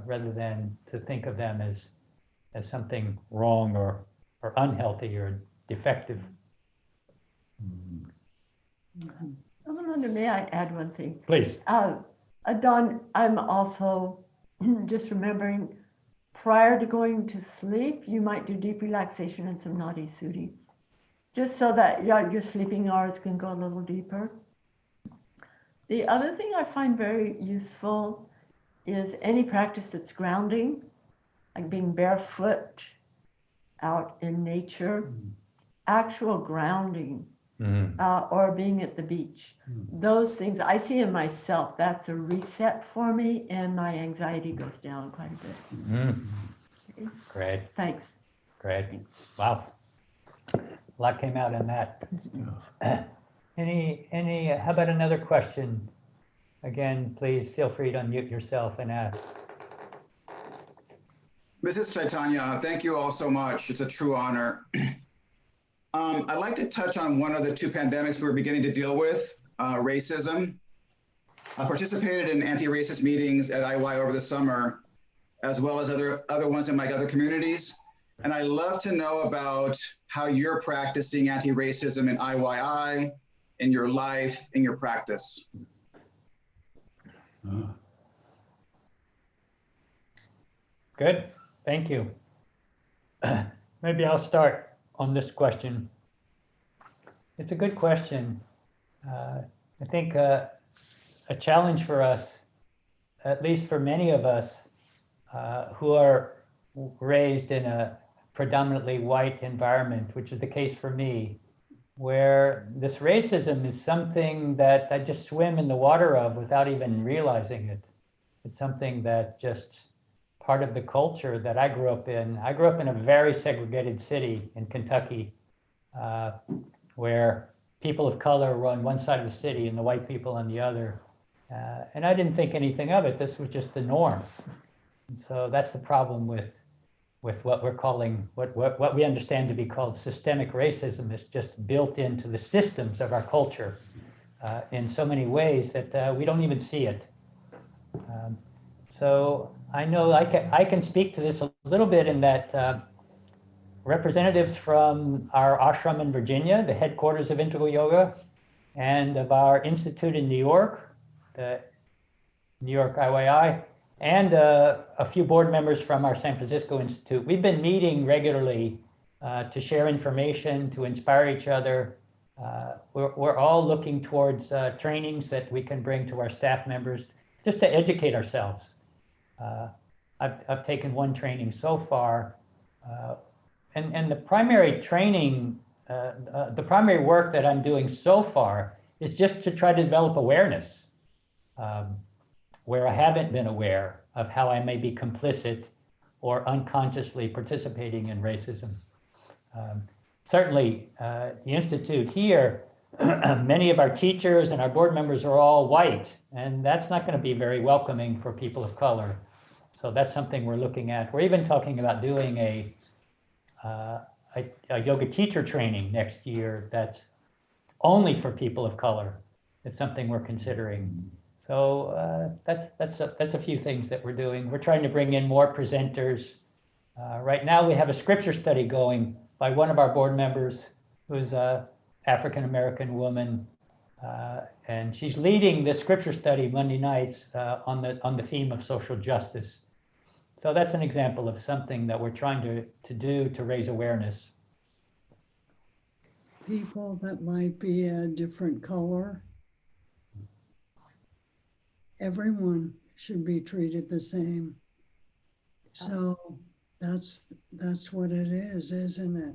rather than to think of them as something wrong or unhealthy or defective. Ramananda, may I add one thing? Please. Don, I'm also just remembering, prior to going to sleep, you might do deep relaxation and some nadi suti, just so that your sleeping hours can go a little deeper. The other thing I find very useful is any practice that's grounding, like being barefoot out in nature, actual grounding, or being at the beach. Those things I see in myself, that's a reset for me, and my anxiety goes down quite a bit. Okay. Great. Thanks. Great. Thanks. Wow. A lot came out in that. How about another question? Again, please feel free to unmute yourself and ask. This is Chaitanya. Thank you all so much. It's a true honor. I'd like to touch on one of the two pandemics we're beginning to deal with, racism. I participated in anti-racist meetings at IY over the summer, as well as other ones in my other communities. And I'd love to know about how you're practicing anti-racism in IYI, in your life, in your practice. Good, thank you. Maybe I'll start on this question. It's a good question. I think a challenge for us, at least for many of us who are raised in a predominantly white environment, which is the case for me, where this racism is something that I just swim in the water of without even realizing it. It's something that just part of the culture that I grew up in. I grew up in a very segregated city in Kentucky, where people of color were on one side of the city and the white people on the other. And I didn't think anything of it. This was just the norm. And so that's the problem with what we're calling, what we understand to be called systemic racism. Is just built into the systems of our culture. in so many ways that we don't even see it. So I know I can speak to this a little bit in that representatives from our ashram in Virginia, the headquarters of Integral Yoga, and of our institute in New York, the New York IYI, and a few board members from our San Francisco Institute. We've been meeting regularly to share information, to inspire each other. We're all looking towards trainings that we can bring to our staff members just to educate ourselves. I've taken one training so far, and the primary training, the primary work that I'm doing so far is just to try to develop awareness where I haven't been aware of how I may be complicit or unconsciously participating in racism. Certainly, the Institute here, many of our teachers and our board members are all white, and that's not going to be very welcoming for people of color. So that's something we're looking at. We're even talking about doing a yoga teacher training next year that's only for people of color. It's something we're considering. So that's a few things that we're doing. We're trying to bring in more presenters. Right now we have a scripture study going by one of our board members who's an African-American woman. And she's leading the scripture study Monday nights on the theme of social justice. So that's an example of something that we're trying to do to raise awareness. People that might be a different color, everyone should be treated the same. So that's what it is, isn't it?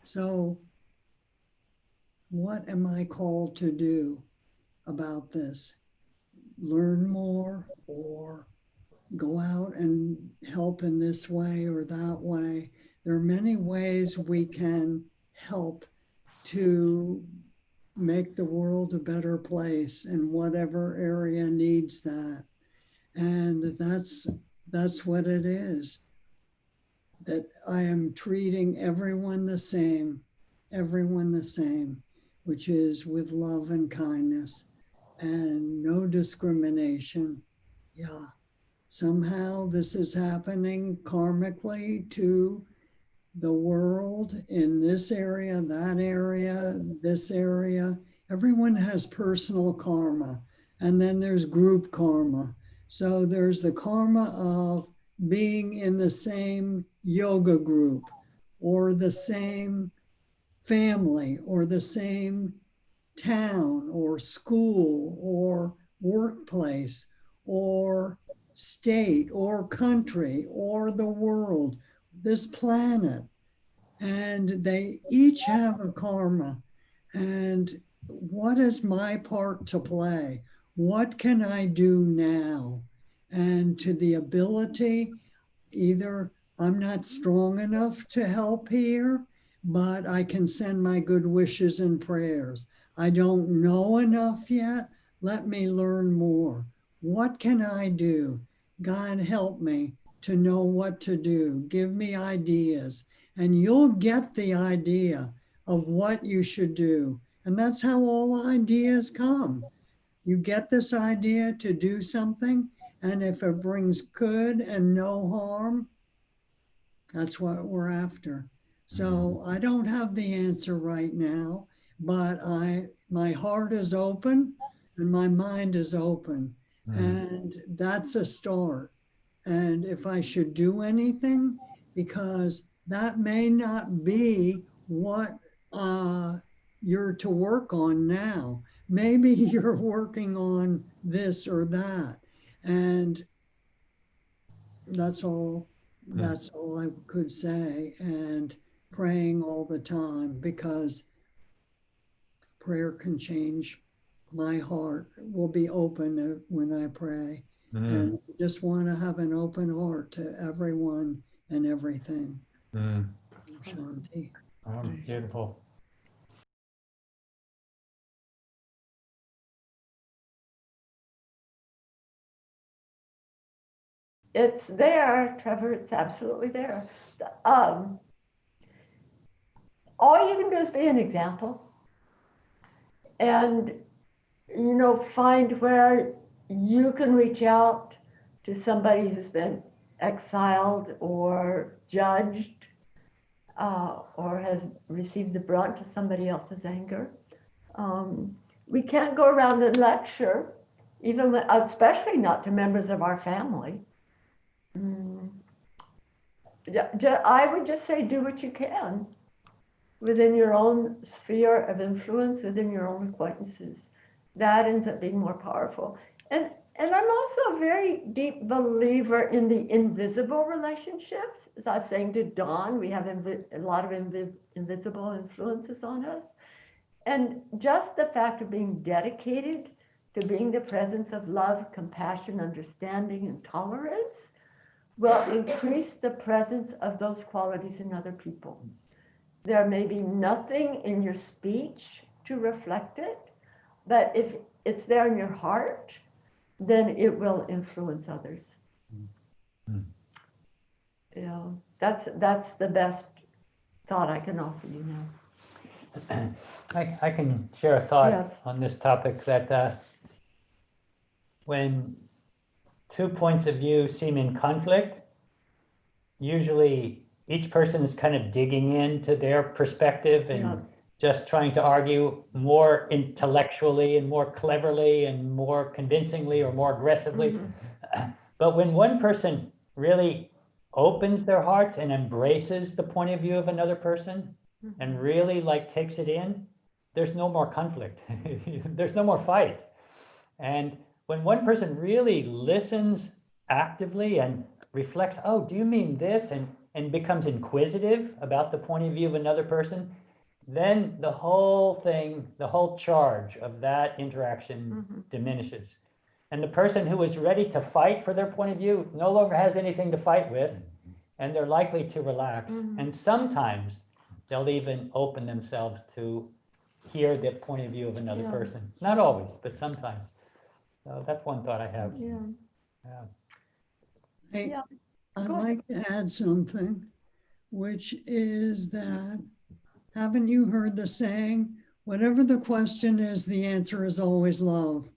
So what am I called to do about this? Learn more or go out and help in this way or that way? There are many ways we can help to make the world a better place in whatever area needs that. And that's what it is, that I am treating everyone the same, which is with love and kindness and no discrimination. Yeah. Somehow this is happening karmically to the world in this area, that area, this area. Everyone has personal karma, and then there's group karma. So there's the karma of being in the same yoga group or the same family or the same town or school or workplace or state or country or the world, this planet. And they each have a karma. And what is my part to play? What can I do now? And to the ability, either I'm not strong enough to help here, but I can send my good wishes and prayers. I don't know enough yet. Let me learn more. What can I do? God, help me to know what to do. Give me ideas. And you'll get the idea of what you should do. And that's how all ideas come. You get this idea to do something, and if it brings good and no harm, that's what we're after. So I don't have the answer right now, but my heart is open and my mind is open. And that's a start. And if I should do anything, because that may not be what you're to work on now. Maybe you're working on this or that. And that's all I could say. And praying all the time, because prayer can change. My heart will be open when I pray. And I just want to have an open heart to everyone and everything. Shanti. Oh, beautiful. It's there, Trevor. It's absolutely there. All you can do is be an example. and, you know, find where you can reach out to somebody who's been exiled or judged, or has received the brunt of somebody else's anger. We can't go around and lecture, even especially not to members of our family. I would just say do what you can within your own sphere of influence, within your own acquaintances. That ends up being more powerful. And I'm also a very deep believer in the invisible relationships. As I was saying to Dawn, we have a lot of invisible influences on us. And just the fact of being dedicated to being the presence of love, compassion, understanding, and tolerance will increase the presence of those qualities in other people. There may be nothing in your speech to reflect it, but if it's there in your heart, then it will influence others. You know, that's the best thought I can offer you now. I can share a thought Yes. on this topic, that when two points of view seem in conflict, usually each person is kind of digging into their perspective and just trying to argue more intellectually and more cleverly and more convincingly or more aggressively. But when one person really opens their hearts and embraces the point of view of another person and really like takes it in, there's no more conflict. There's no more fight. And when one person really listens actively and reflects, oh, do you mean this? And becomes inquisitive about the point of view of another person, then the whole thing, the whole charge of that interaction diminishes. And the person who is ready to fight for their point of view no longer has anything to fight with, and they're likely to relax. And sometimes they'll even open themselves to hear the point of view of another person. Not always, but sometimes. So that's one thought I have. I'd like to add something, which is that, haven't you heard the saying, whatever the question is, the answer is always love?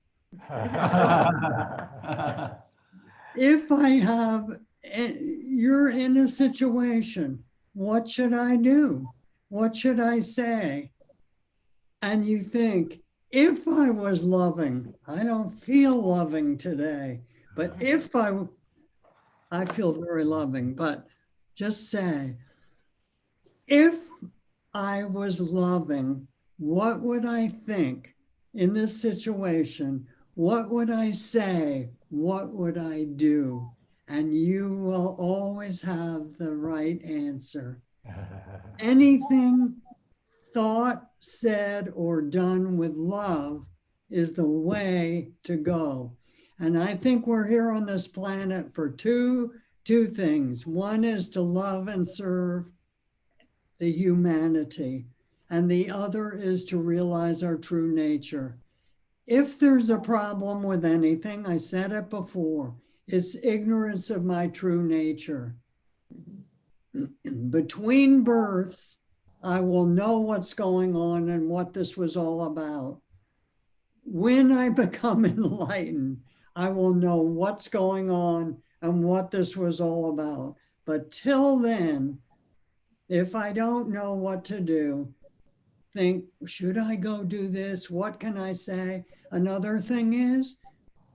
If I have, you're in a situation, what should I do? What should I say? And you think, if I was loving, I don't feel loving today, but if I feel very loving, but just say, if I was loving, what would I think in this situation? What would I say? What would I do? And you will always have the right answer. Anything thought, said, or done with love is the way to go. And I think we're here on this planet for two things. One is to love and serve the humanity, and the other is to realize our true nature. If there's a problem with anything, I said it before, it's ignorance of my true nature. Between births, I will know what's going on and what this was all about. When I become enlightened, I will know what's going on and what this was all about. But till then, if I don't know what to do, think, should I go do this? What can I say? Another thing is,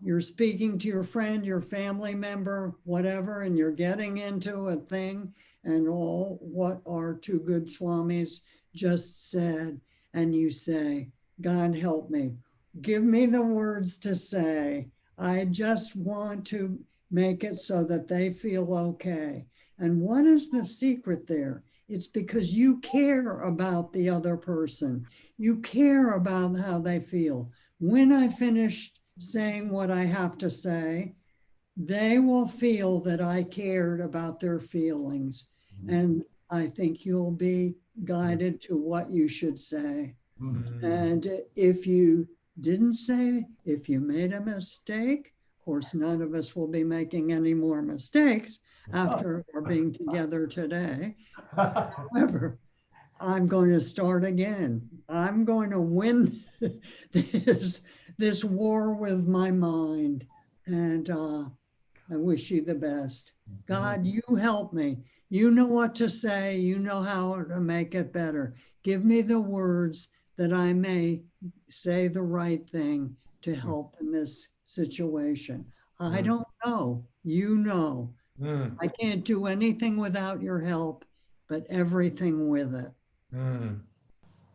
you're speaking to your friend, your family member, whatever, and you're getting into a thing, and all what our two good swamis just said, and you say, God help me, give me the words to say. I just want to make it so that they feel okay. And what is the secret there? It's because you care about the other person. You care about how they feel. When I finished saying what I have to say, they will feel that I cared about their feelings. And I think you'll be guided to what you should say. And if you didn't say, if you made a mistake, of course, none of us will be making any more mistakes after our being together today. However, I'm going to start again. I'm going to win this war with my mind. And I wish you the best. God, you help me. You know what to say. You know how to make it better. Give me the words that I may say the right thing to help in this situation. I don't know. You know. I can't do anything without your help, but everything with it.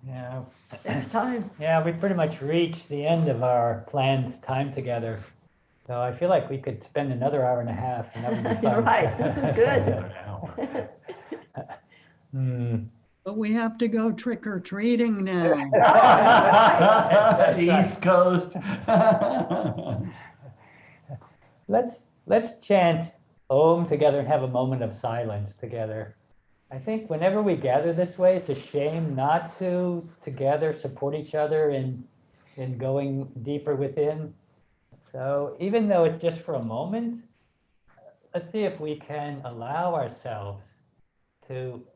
Yeah. It's time. Yeah, we pretty much reached the end of our planned time together. So I feel like we could spend another hour and a half and that would be You're fun. right. This is good. But we have to go trick or treating now. East Coast. Let's chant Om together and have a moment of silence together. I think whenever we gather this way, it's a shame not to together support each other in going deeper within. So even though it's just for a moment, let's see if we can allow ourselves to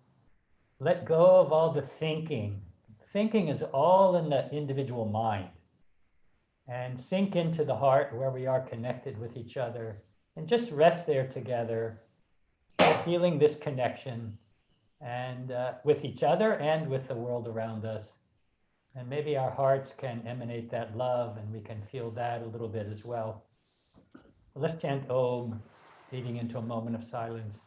let go of all the thinking. Thinking is all in the individual mind. And sink into the heart where we are connected with each other and just rest there together, feeling this connection and with each other and with the world around us. And maybe our hearts can emanate that love and we can feel that a little bit as well. Let's chant Om, leading into a moment of silence.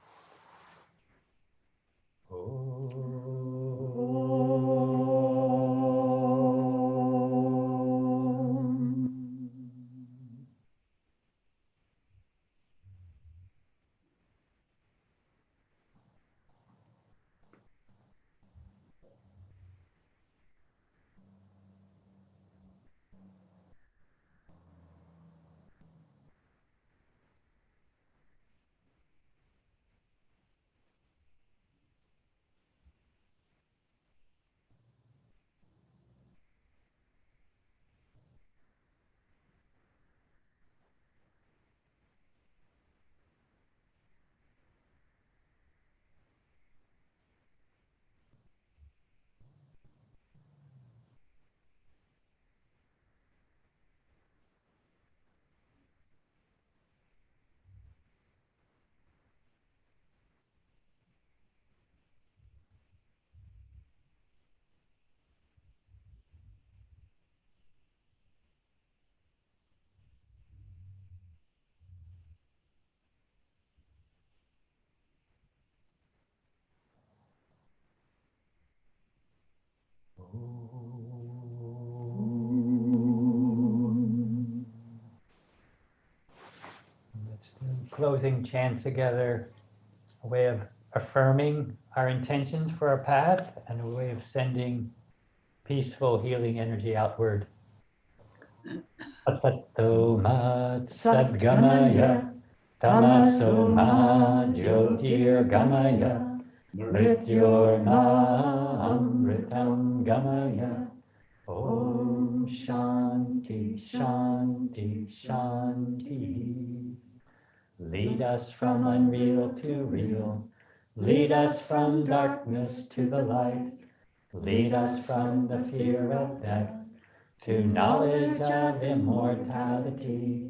Let's do closing chant together, a way of affirming our intentions for our path and a way of sending peaceful healing energy outward. Asato ma sadgamaya, tamaso ma jyotirgamaya, mrityorma amritam gamaya. Om Shanti, Shanti, Shanti. Lead us from unreal to real. Lead us from darkness to the light. Lead us from the fear of death to knowledge of immortality.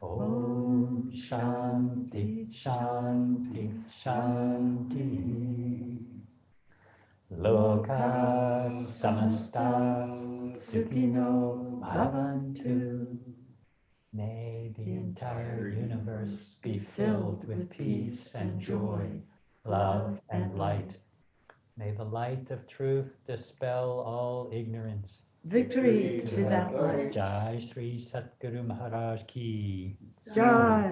Om Shanti, Shanti, Shanti. Loka samasta sukhino bhavantu. May the entire universe be filled with peace and joy, love and light. May the light of truth dispel all ignorance. Victory to that light. Jai Shri Satguru Maharaj Ki. Jai.